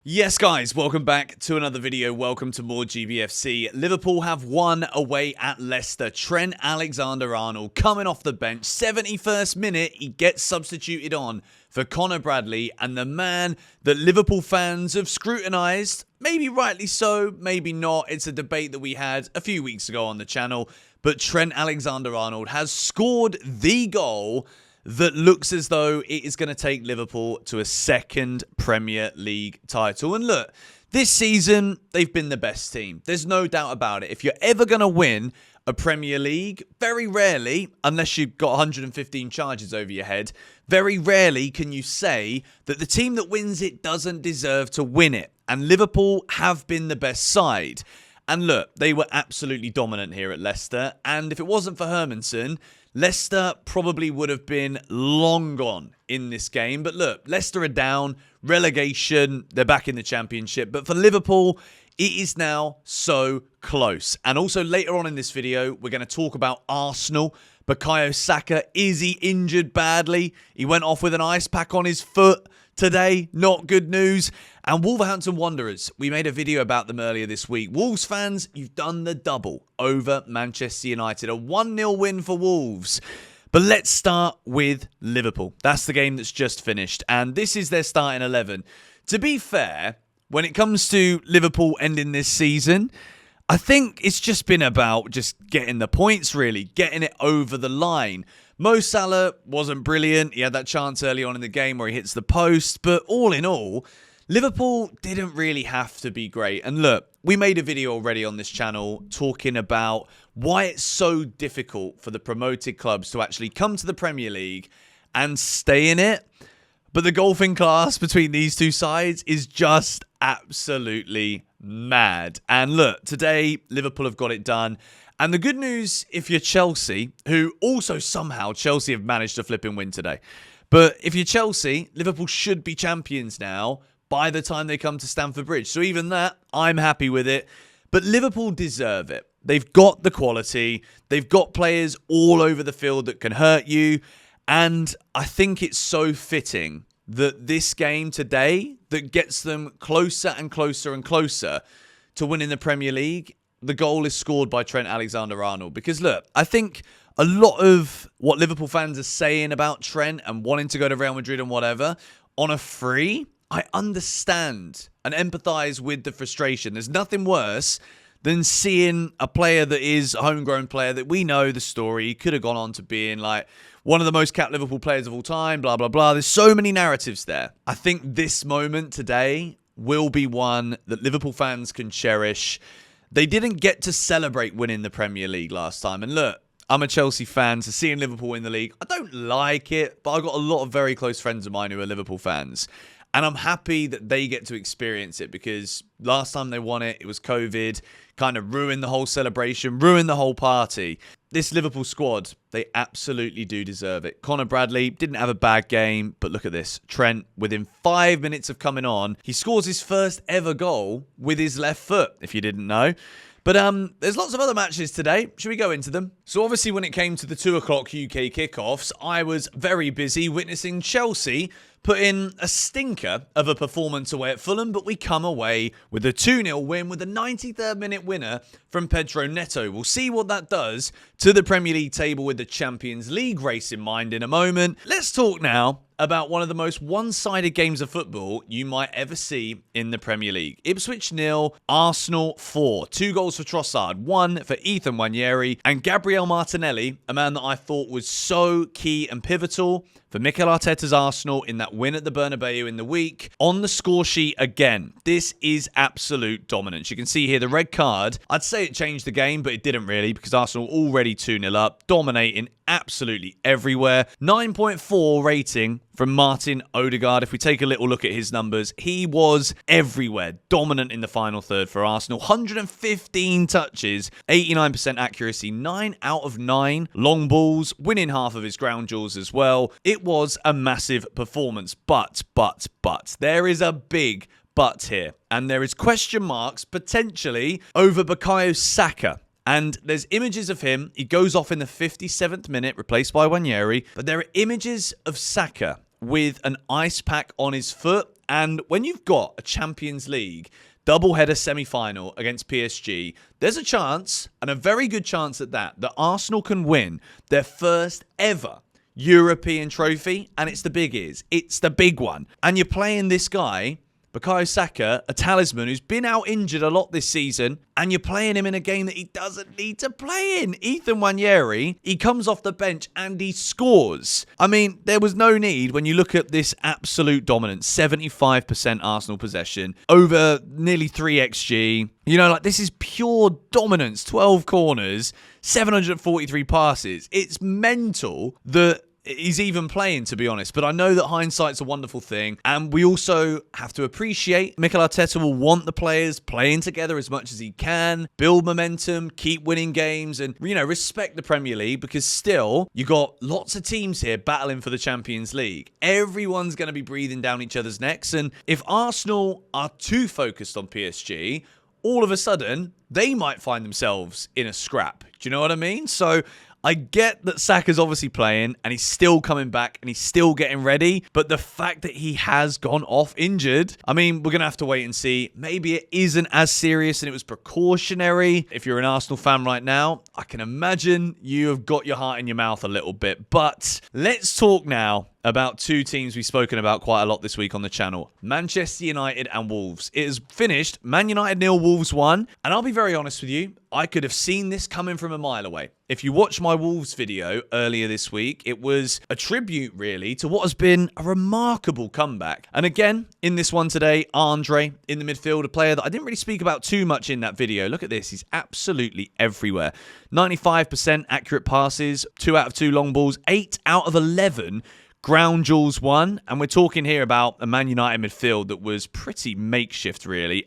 Yes, guys, welcome back to another video. Welcome to more GBFC. Liverpool have won away at Leicester. Trent Alexander-Arnold coming off the bench. 71st minute, he gets substituted on for Conor Bradley. And the man that Liverpool fans have scrutinised, maybe rightly so, maybe not. It's a debate that we had a few weeks ago on the channel. But Trent Alexander-Arnold has scored the goal that looks as though it is going to take Liverpool to a second Premier League title. And look, this season, they've been the best team. There's no doubt about it. If you're ever going to win a Premier League, very rarely, unless you've got 115 charges over your head, very rarely can you say that the team that wins it doesn't deserve to win it. And Liverpool have been the best side. And look, they were absolutely dominant here at Leicester. And if it wasn't for Hermansen, Leicester probably would have been long gone in this game. But look, Leicester are down, relegation, they're back in the Championship. But for Liverpool, it is now so close. And also later on in this video, we're going to talk about Arsenal. Bukayo Saka, is he injured badly? He went off with an ice pack on his foot today, not good news. And Wolverhampton Wanderers, we made a video about them earlier this week. Wolves fans, you've done the double over Manchester United. A 1-0 win for Wolves. But let's start with Liverpool. That's the game that's just finished. And this is their starting 11. To be fair, when it comes to Liverpool ending this season, I think it's just been about just getting the points, really. Getting it over the line. Mo Salah wasn't brilliant. He had that chance early on in the game where he hits the post. But all in all, Liverpool didn't really have to be great. And look, we made a video already on this channel talking about why it's so difficult for the promoted clubs to actually come to the Premier League and stay in it. But the golfing class between these two sides is just absolutely mad. And look, today, Liverpool have got it done. And the good news, if you're Chelsea, who also somehow Chelsea have managed to flip and win today. But if you're Chelsea, Liverpool should be champions now by the time they come to Stamford Bridge. So even that, I'm happy with it. But Liverpool deserve it. They've got the quality. They've got players all over the field that can hurt you. And I think it's so fitting that this game today that gets them closer and closer and closer to winning the Premier League, the goal is scored by Trent Alexander-Arnold. Because look, I think a lot of what Liverpool fans are saying about Trent and wanting to go to Real Madrid and whatever, on a free, I understand and empathise with the frustration. There's nothing worse than seeing a player that is a homegrown player that we know the story. He could have gone on to being like one of the most capped Liverpool players of all time, blah, blah, blah. There's so many narratives there. I think this moment today will be one that Liverpool fans can cherish. They didn't get to celebrate winning the Premier League last time. And look, I'm a Chelsea fan, so seeing Liverpool win the league, I don't like it, but I've got a lot of very close friends of mine who are Liverpool fans. And I'm happy that they get to experience it because last time they won it, it was COVID, kind of ruined the whole celebration, ruined the whole party. This Liverpool squad, they absolutely do deserve it. Conor Bradley didn't have a bad game, but look at this. Trent, within 5 minutes of coming on, he scores his first ever goal with his left foot, if you didn't know. But there's lots of other matches today. Should we go into them? So obviously when it came to the 2 o'clock UK kickoffs, I was very busy witnessing Chelsea put in a stinker of a performance away at Fulham, but we come away with a 2-0 win with a 93rd minute winner from Pedro Neto. We'll see what that does to the Premier League table with the Champions League race in mind in a moment. Let's talk now about one of the most one-sided games of football you might ever see in the Premier League. Ipswich 0, Arsenal 4. 2 goals for Trossard, 1 for Ethan Nwaneri, and Gabriel Martinelli, a man that I thought was so key and pivotal for Mikel Arteta's Arsenal in that win at the Bernabeu in the week. On the score sheet again, this is absolute dominance. You can see here the red card. I'd say it changed the game, but it didn't really because Arsenal already 2-0 up, dominating absolutely everywhere. 9.4 rating from Martin Odegaard. If we take a little look at his numbers, he was everywhere, dominant in the final third for Arsenal. 115 touches, 89% accuracy, 9 out of 9 long balls, winning half of his ground duels as well. It was a massive performance, but, there is a big but here. And there is question marks potentially over Bukayo Saka. And there's images of him. He goes off in the 57th minute, replaced by Nwaneri. But there are images of Saka with an ice pack on his foot And when you've got a Champions League doubleheader semi-final against PSG, there's a chance, and a very good chance at that Arsenal can win their first ever European trophy, and it's the big is. It's the big one. And you're playing this guy, Bukayo Saka, a talisman who's been out injured a lot this season, and you're playing him in a game that he doesn't need to play in. Ethan Nwaneri, he comes off the bench and he scores. I mean, there was no need when you look at this absolute dominance, 75% Arsenal possession, over nearly 3xG. You know, like, this is pure dominance. 12 corners, 743 passes. It's mental that he's even playing, to be honest. But I know that hindsight's a wonderful thing. And we also have to appreciate Mikel Arteta will want the players playing together as much as he can, build momentum, keep winning games, and, you know, respect the Premier League, because still, you got lots of teams here battling for the Champions League. Everyone's going to be breathing down each other's necks. And if Arsenal are too focused on PSG, all of a sudden, they might find themselves in a scrap. Do you know what I mean? So I get that Saka's obviously playing and he's still coming back and he's still getting ready. But the fact that he has gone off injured, I mean, we're going to have to wait and see. Maybe it isn't as serious and it was precautionary. If you're an Arsenal fan right now, I can imagine you have got your heart in your mouth a little bit. But let's talk now about two teams we've spoken about quite a lot this week on the channel. Manchester United and Wolves. It is finished. Man United 0, Wolves 1. And I'll be very honest with you, I could have seen this coming from a mile away. If you watch my Wolves video earlier this week, it was a tribute, really, to what has been a remarkable comeback. And again, in this one today, Andre in the midfield, a player that I didn't really speak about too much in that video. Look at this. He's absolutely everywhere. 95% accurate passes, 2 out of 2 long balls, 8 out of 11 ground duels won. And we're talking here about a Man United midfield that was pretty makeshift, really.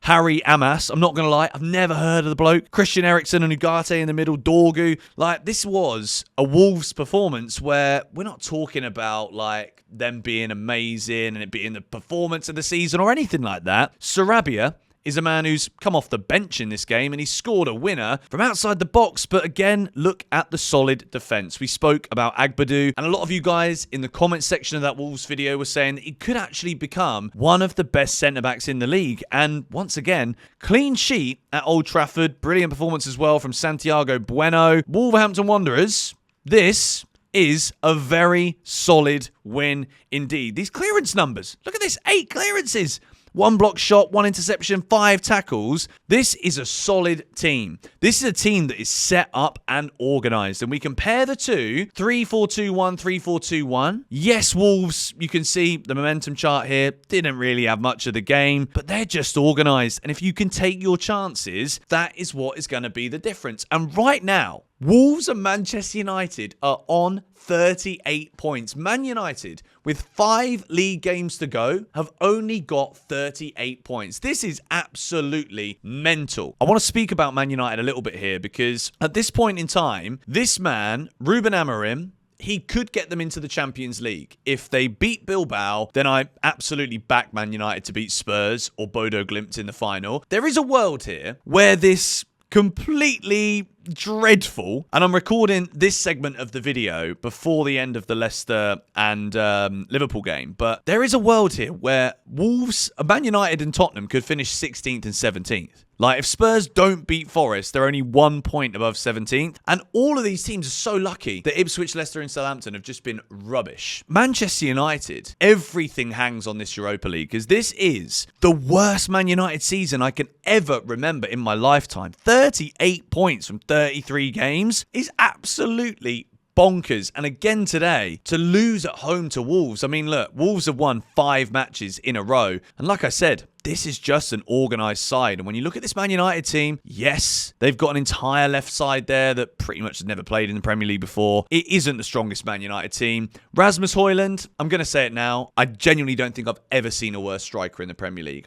Harry Amas, I'm not going to lie, I've never heard of the bloke. Christian Eriksen and Ugarte in the middle, Dorgu. Like, this was a Wolves performance where we're not talking about, like, them being amazing and it being the performance of the season or anything like that. Sarabia is a man who's come off the bench in this game and he scored a winner from outside the box. But again, look at the solid defence. We spoke about Agbadou, and a lot of you guys in the comment section of that Wolves video were saying that he could actually become one of the best centre-backs in the league. And once again, clean sheet at Old Trafford. Brilliant performance as well from Santiago Bueno. Wolverhampton Wanderers, this is a very solid win indeed. These clearance numbers, look at this, 8 clearances. 1 block shot, 1 interception, 5 tackles. This is a solid team. This is a team that is set up and organised. And we compare the two, 3-4-2-1, 3-4-2-1. Yes, Wolves, you can see the momentum chart here, didn't really have much of the game, but they're just organised. And if you can take your chances, that is what is going to be the difference. And right now, Wolves and Manchester United are on 38 points. Man United, with 5 league games to go, have only got 38 points. This is absolutely mental. I want to speak about Man United a little bit here because at this point in time, this man, Ruben Amorim, he could get them into the Champions League. If they beat Bilbao, then I absolutely back Man United to beat Spurs or Bodo Glimt in the final. There is a world here where this completely dreadful, and I'm recording this segment of the video before the end of the Leicester and Liverpool game, but there is a world here where Wolves, Man United and Tottenham could finish 16th and 17th. Like, if Spurs don't beat Forest, they're only 1 point above 17th. And all of these teams are so lucky that Ipswich, Leicester and Southampton have just been rubbish. Manchester United, everything hangs on this Europa League because this is the worst Man United season I can ever remember in my lifetime. 38 points from 33 games is absolutely bonkers. And again today, to lose at home to Wolves. I mean, look, Wolves have won 5 matches in a row. And like I said, this is just an organised side. And when you look at this Man United team, yes, they've got an entire left side there that pretty much has never played in the Premier League before. It isn't the strongest Man United team. Rasmus Højlund, I'm going to say it now, I genuinely don't think I've ever seen a worse striker in the Premier League.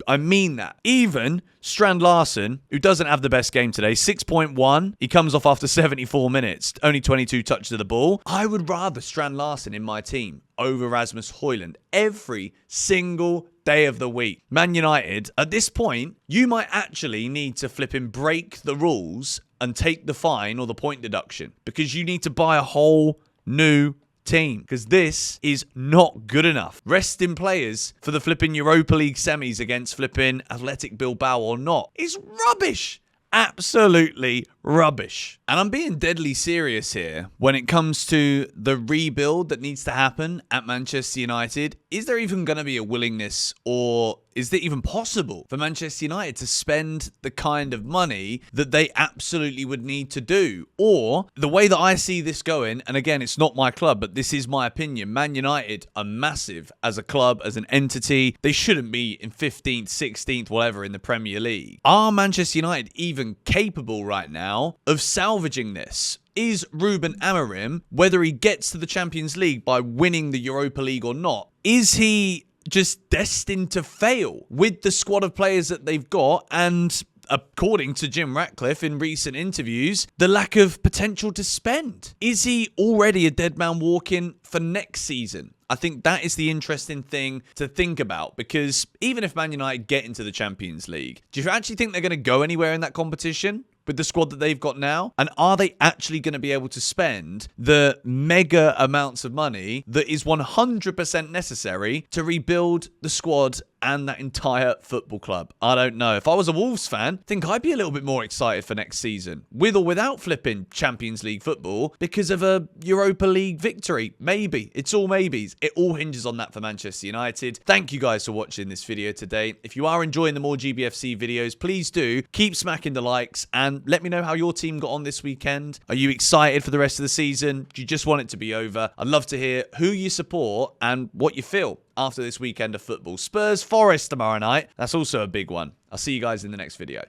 I mean that. Even Strand Larsen, who doesn't have the best game today, 6.1. He comes off after 74 minutes, only 22 touches of the ball. I would rather Strand Larsen in my team over Rasmus Højlund every single day of the week. Man United, at this point, you might actually need to flip and break the rules and take the fine or the point deduction because you need to buy a whole new team, because this is not good enough. Resting players for the flipping Europa League semis against flipping Athletic Bilbao or not is rubbish. Absolutely rubbish. And I'm being deadly serious here when it comes to the rebuild that needs to happen at Manchester United. Is there even going to be a willingness, or is it even possible for Manchester United to spend the kind of money that they absolutely would need to do? Or the way that I see this going, and again, it's not my club, but this is my opinion, Man United are massive as a club, as an entity. They shouldn't be in 15th, 16th, whatever in the Premier League. Are Manchester United even capable right now of salvaging this? Is Ruben Amorim, whether he gets to the Champions League by winning the Europa League or not, is he just destined to fail with the squad of players that they've got and, according to Jim Ratcliffe in recent interviews, the lack of potential to spend? Is he already a dead man walking for next season? I think that is the interesting thing to think about, because even if Man United get into the Champions League, do you actually think they're going to go anywhere in that competition with the squad that they've got now? And are they actually going to be able to spend the mega amounts of money that is 100% necessary to rebuild the squad and that entire football club? I don't know. If I was a Wolves fan, I think I'd be a little bit more excited for next season, with or without flipping Champions League football, because of a Europa League victory. Maybe. It's all maybes. It all hinges on that for Manchester United. Thank you guys for watching this video today. If you are enjoying the more GBFC videos, please do keep smacking the likes and let me know how your team got on this weekend. Are you excited for the rest of the season? Do you just want it to be over? I'd love to hear who you support and what you feel after this weekend of football. Spurs Forest tomorrow night. That's also a big one. I'll see you guys in the next video.